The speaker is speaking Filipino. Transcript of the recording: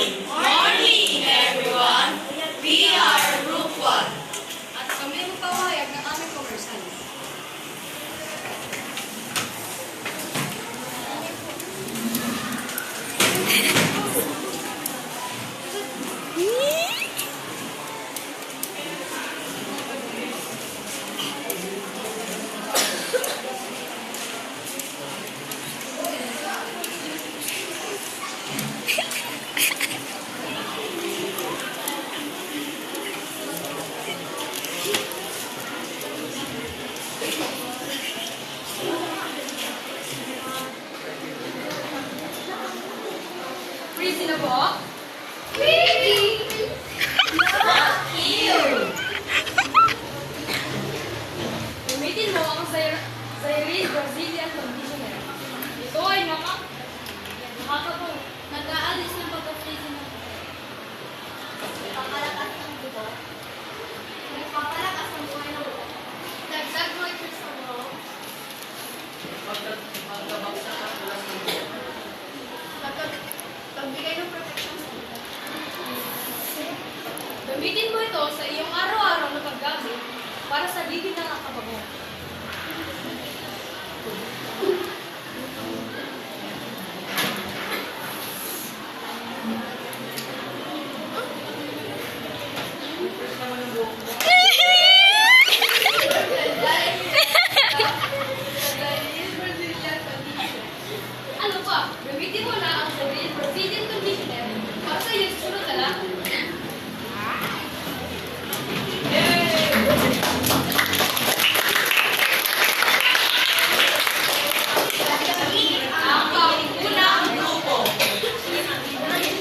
Morning, everyone! We are Group 1. At kami ang pawayag ng aming komersyal. Pretty na po? Pretty! Not you! Gamitin mo ang Zaire Brazilian conditioner. Ito ay nakakapong nag-aalis ng pagka-freezing ng buhay. Papalakas ng buho. Nagpapalakas ng buhay ng buho. Dagdag moisture sa buho. Pagbigay ng protection sa buho. Gamitin mo ito sa iyong araw-araw na paggamit para sa livid ng